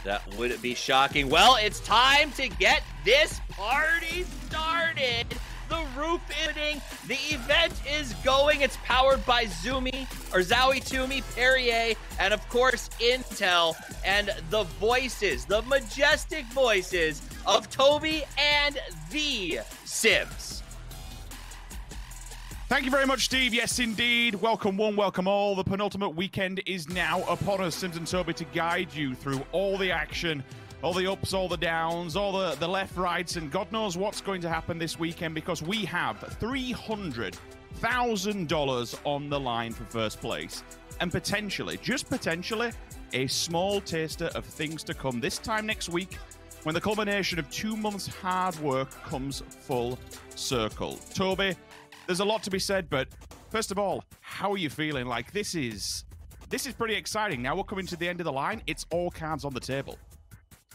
That would be shocking. Well, it's time to get this party started. The roof is opening. The event is going. It's powered by Zowie Toomey, Perrier, and of course Intel, and the voices, the majestic voices of Toby and the Sims. Thank you very much, Steve. Yes, indeed. Welcome one, welcome all. The penultimate weekend is now upon us. Sims and Toby to guide you through all the action, all the ups, all the downs, all the left, rights, and God knows what's going to happen this weekend because we have $300,000 on the line for first place. And potentially, just potentially, a small taster of things to come this time next week when the culmination of 2 months' hard work comes full circle. Toby, there's a lot to be said, but first of all, how are you feeling? Like, this is pretty exciting. Now we're coming to the end of the line. It's all cards on the table.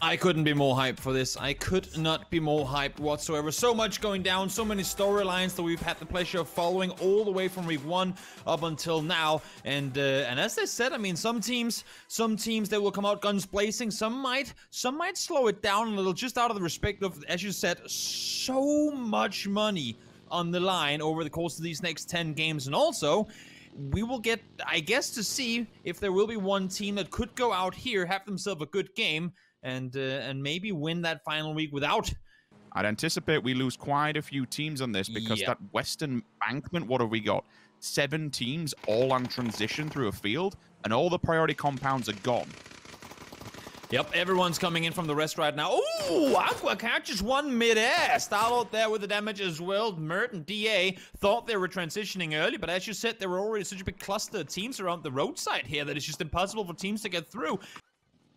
I couldn't be more hyped for this. I could not be more hyped whatsoever. So much going down, so many storylines that we've had the pleasure of following all the way from week 1 up until now. And as I said, I mean, some teams that will come out guns blazing. Some might slow it down a little, just out of the respect of, as you said, so much money on the line over the course of these next 10 games. And also, we will get, I guess, to see if there will be one team that could go out here, have themselves a good game, and maybe win that final week without. I'd anticipate we lose quite a few teams on this because that Western Bankment, what have we got? 7 teams all on transition through a field, and all the priority compounds are gone. Yep, everyone's coming in from the rest right now. Ooh, Aqua catches one mid-air. Starlord there with the damage as well. Mert and DA thought they were transitioning early, but as you said, there were already such a big cluster of teams around the roadside here that it's just impossible for teams to get through.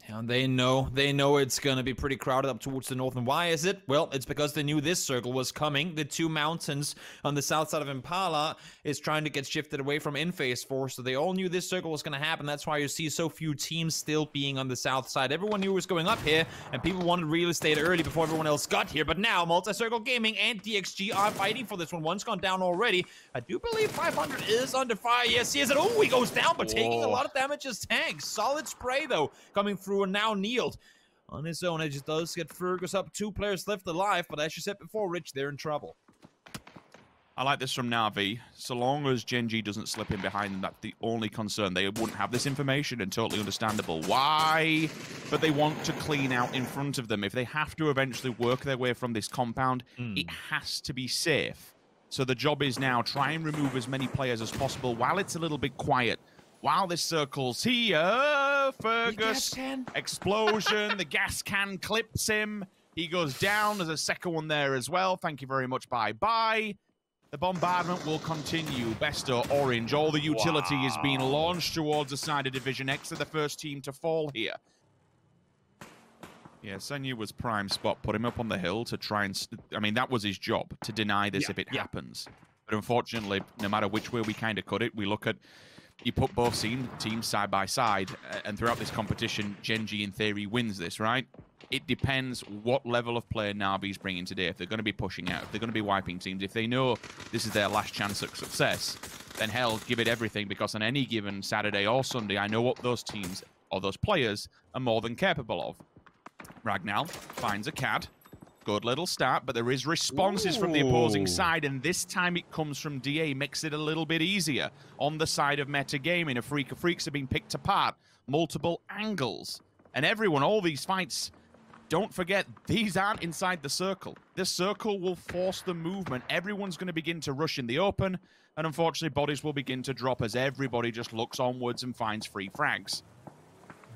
And they know it's gonna be pretty crowded up towards the north. And why is it? Well, it's because they knew this circle was coming. The 2 mountains on the south side of Impala is trying to get shifted away from in-phase 4, so they all knew this circle was gonna happen. That's why you see so few teams still being on the south side. Everyone knew it was going up here, and people wanted real estate early before everyone else got here. But now, Multi-Circle Gaming and DXG are fighting for this one. One's gone down already. I do believe 500 is under fire. Yes, he is. Oh, he goes down, but taking a lot of damage as tanks. Solid spray, though, coming through. And now kneeled on his own. It just does get Fergus up. 2 players left alive, but as you said before, Rich, they're in trouble. I like this from Na'Vi. So long as Gen.G doesn't slip in behind them, that's the only concern. They wouldn't have this information, and totally understandable why, but they want to clean out in front of them. If they have to eventually work their way from this compound, it has to be safe. So the job is now try and remove as many players as possible while it's a little bit quiet. While this circle's here, Fergus, explosion, the gas can clips him. He goes down. There's a second one there as well. Thank you very much. Bye-bye. The bombardment will continue. Besto, Orange, all the utility is being launched towards the side of Division X. They're the first team to fall here. Yeah, Senyu was prime spot. Put him up on the hill to try and... I mean, that was his job, to deny this if it happens. But unfortunately, no matter which way we kind of cut it, we look at... You put both teams side by side, and throughout this competition, Gen.G in theory wins this, right? It depends what level of play Na'Vi's bringing today. If they're going to be pushing out, if they're going to be wiping teams, if they know this is their last chance at success, then hell, give it everything, because on any given Saturday or Sunday, I know what those teams or those players are more than capable of. Ragnall finds a CAD. Good little start, but there is responses from the opposing side, and this time it comes from DA. Makes it a little bit easier on the side of metagaming. A Freak of Freaks have been picked apart, multiple angles, and everyone, all these fights, don't forget, these aren't inside the circle. The circle will force the movement. Everyone's going to begin to rush in the open, and unfortunately, bodies will begin to drop as everybody just looks onwards and finds free frags.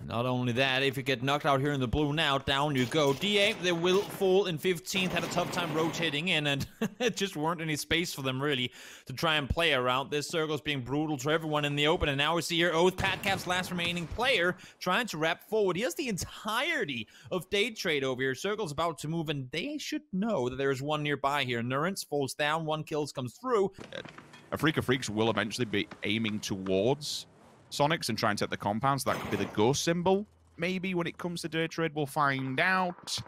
Not only that, if you get knocked out here in the blue now, down you go. DA, they will fall in 15th, had a tough time rotating in, and it just weren't any space for them, really, to try and play around. This circle's being brutal to everyone in the open, and now we see here Oath, Patcap's last remaining player, trying to wrap forward. He has the entirety of Day Trade over here. Circle's about to move, and they should know that there's one nearby here. Nurance falls down, 1 kill comes through. A Freak of Freaks will eventually be aiming towards Soniqs and try and set the compound, so that could be the ghost symbol. Maybe when it comes to Day Trade, we'll find out.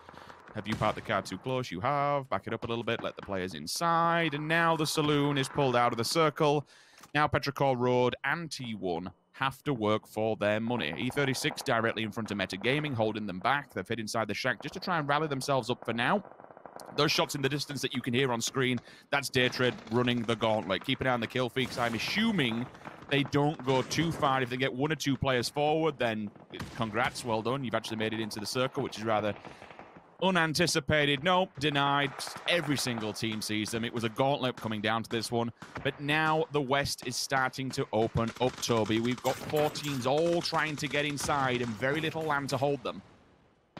Have you parked the car too close? You have. Back it up a little bit, let the players inside, and now the saloon is pulled out of the circle. Now Petrichor Road and T1 have to work for their money. E36 directly in front of Metagaming, holding them back. They've hid inside the shack just to try and rally themselves up for now. Those shots in the distance that you can hear on screen, that's Daytrade running the gauntlet. Keep an eye on the kill feed, because I'm assuming they don't go too far. If they get 1 or 2 players forward, then congrats, well done. You've actually made it into the circle, which is rather unanticipated. Nope, denied. Every single team sees them. It was a gauntlet coming down to this one. But now the West is starting to open up, Toby. We've got 4 teams all trying to get inside and very little land to hold them.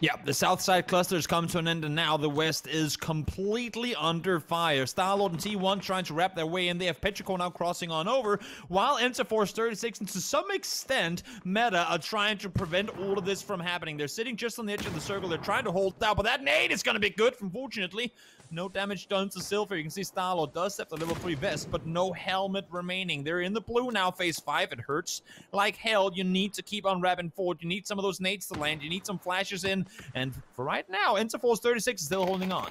Yeah, the south side cluster's come to an end, and now the west is completely under fire. Starlord and T1 trying to wrap their way in. They have Petrichor now crossing on over, while Interforce 36 and to some extent Meta are trying to prevent all of this from happening. They're sitting just on the edge of the circle. They're trying to hold down, but that nade is going to be good. Unfortunately, no damage done to Silver. You can see Starlord does have the level 3 vest, but no helmet remaining. They're in the blue now, phase 5. It hurts like hell. You need to keep on wrapping forward. You need some of those nades to land. You need some flashes in. And for right now, Interforce 36 is still holding on.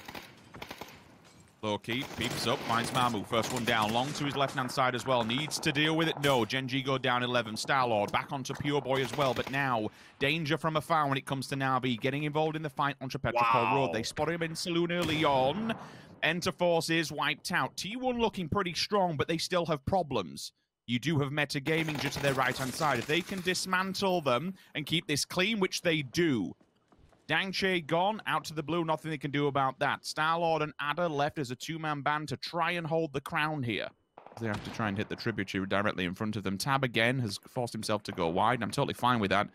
Low key, peeps up, finds Mamu. First one down, long to his left-hand side as well. Needs to deal with it. No, Gen.G go down 11. Starlord back onto Pure Boy as well. But now, danger from afar when it comes to Na'Vi. Getting involved in the fight onto Petrichor Road. They spot him in Saloon early on. Interforce is wiped out. T1 looking pretty strong, but they still have problems. You do have Metagaming just to their right-hand side. If they can dismantle them and keep this clean, which they do, Dangche gone, out to the blue, nothing they can do about that. Starlord and Adder left as a 2-man band to try and hold the crown here. They have to try and hit the tributary directly in front of them. Tab again has forced himself to go wide, and I'm totally fine with that.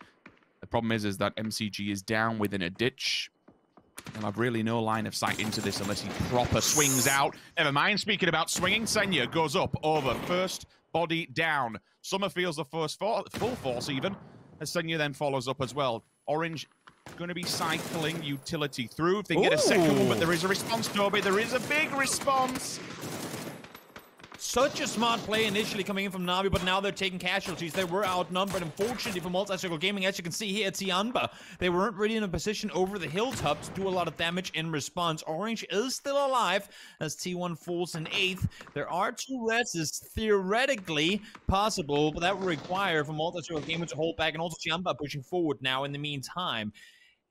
The problem is that MCG is down within a ditch. And I've really no line of sight into this unless he proper swings out. Never mind, speaking about swinging, Senya goes up, over, first body down. Summer feels the first full force even, as Senya then follows up as well. Orange going to be cycling utility through if they can get a second one, but there is a response, Toby. There is a big response. Such a smart play initially coming in from Na'Vi, but now they're taking casualties. They were outnumbered. Unfortunately for Multi-Circle Gaming, as you can see here at Tianba, they weren't really in a position over the hilltop to do a lot of damage in response. Orange is still alive as T1 falls in 8th. There are 2 reses theoretically possible, but that would require for Multi-Circle Gaming to hold back, and also Tianba pushing forward now in the meantime.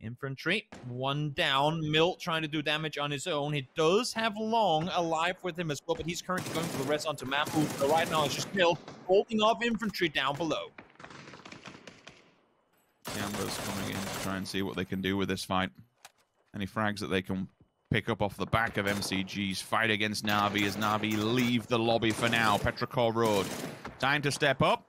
Infantry, 1 down. Milt trying to do damage on his own. He does have Long alive with him as well, but he's currently going for the rest onto Mamu. So right now it's just Milt holding off infantry down below. Amber's coming in to try and see what they can do with this fight. Any frags that they can pick up off the back of MCG's fight against Na'Vi as Na'Vi leave the lobby for now. Petrichor Road. Time to step up.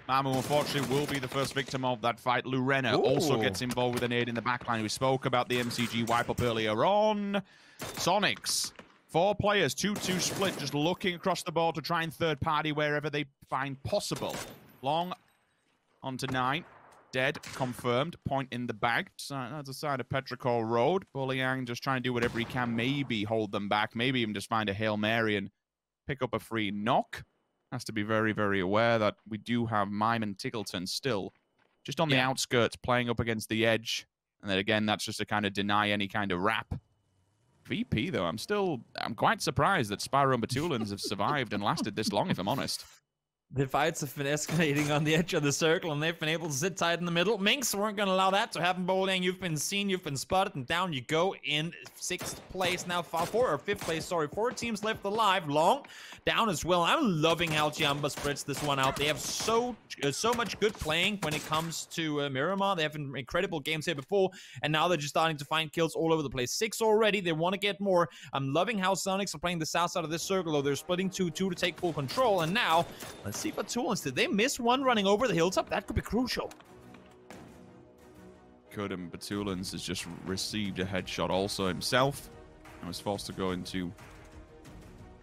Mamu, unfortunately, will be the first victim of that fight. Lurena also gets involved with an aid in the backline. We spoke about the MCG wipe-up earlier on. Soniqs, 4 players, 2-2 split, just looking across the board to try and third-party wherever they find possible. Long onto 9. Dead, confirmed. Point in the bag. That's the side of Petrichor Road. Buliang just trying to do whatever he can. Maybe hold them back. Maybe even just find a Hail Mary and pick up a free knock. Has to be very, very aware that we do have Mime and Tickleton still just on the outskirts playing up against the edge. And then again, that's just to kind of deny any kind of wrap. VP, though, I'm quite surprised that Spyro and Batulans have survived and lasted this long, if I'm honest. The fights have been escalating on the edge of the circle, and they've been able to sit tight in the middle. Minx weren't going to allow that to happen, Bowling. You've been seen, you've been spotted, and down you go in 6th place. Now, 5th place, sorry. 4 teams left alive. Long down as well. I'm loving how Tiamba spreads this one out. They have so much good playing when it comes to Miramar. They have incredible games here before, and now they're just starting to find kills all over the place. 6 already. They want to get more. I'm loving how Soniqs are playing the south side of this circle, though. They're splitting 2-2 to take full control, and now, let's see Batulans. Did they miss one running over the hilltop? That could be crucial. Could, and Batulans has just received a headshot also himself and was forced to go into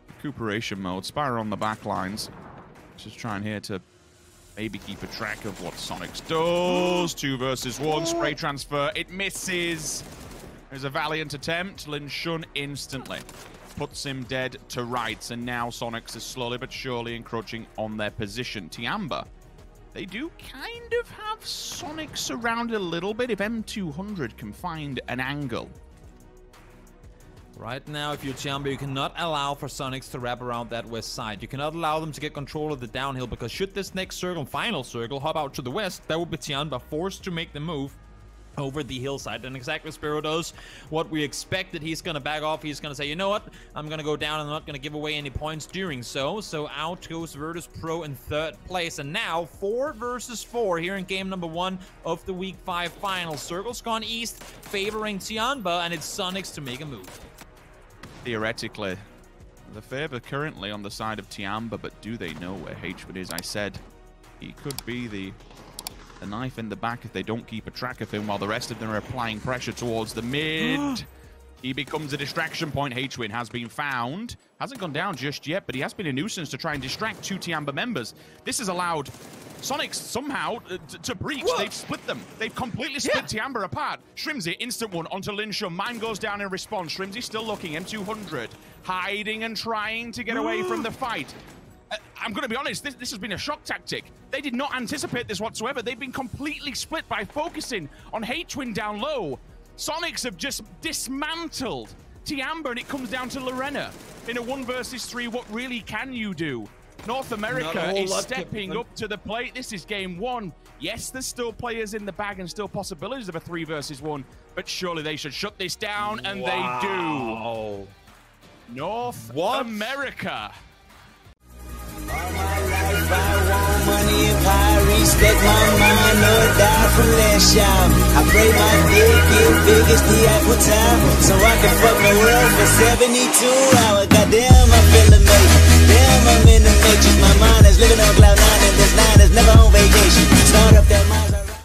recuperation mode. Spyro on the back lines. Just trying here to maybe keep a track of what Soniqs does. 2 versus 1. Spray transfer. It misses. There's a valiant attempt. Lin Shun instantly puts him dead to rights, and now Soniqs is slowly but surely encroaching on their position. Tiamba, they do kind of have Soniqs around a little bit if M200 can find an angle. Right now, if you're Tiamba, you cannot allow for Soniqs to wrap around that west side. You cannot allow them to get control of the downhill, because should this next circle, final circle, hop out to the west, that would be Tiamba forced to make the move over the hillside. And exactly Spiro does what we expected. He's gonna back off. He's gonna say, you know what, I'm gonna go down and I'm not gonna give away any points during so out goes Virtus Pro in 3rd place. And now 4 versus 4 here in game number 1 of the week 5 final. Circle's gone east, favoring Tiamba, and it's Soniqs to make a move. Theoretically, the favor currently on the side of Tiamba, but do they know where H-Wood is? I said he could be the knife in the back if they don't keep a track of him, while the rest of them are applying pressure towards the mid. He becomes a distraction point. H-Win has been found. Hasn't gone down just yet, but he has been a nuisance to try and distract 2 Tiamba members. This has allowed Soniqs somehow to breach. What? They've split them. They've completely split Tiamba apart. Shrimzy, instant one onto Linshum. Mine goes down in response. Shrimzy still looking. M200 hiding and trying to get away from the fight. I'm going to be honest, this has been a shock tactic. They did not anticipate this whatsoever. They've been completely split by focusing on H-Win down low. Soniqs have just dismantled Tiamba, and it comes down to Lorena. In a 1 versus 3, what really can you do? North America is stepping up to the plate. This is game 1. Yes, there's still players in the bag and still possibilities of a 3 versus 1, but surely they should shut this down, and they do. North America. All my life I want money and power, respect my mind, or die from last shot. I pray my dick get big as the Apple Tower, so I can fuck the world for 72 hours. Goddamn, I feel amazing. Damn, I'm in the matrix. My mind is living on cloud 9, and this 9 is never on vacation.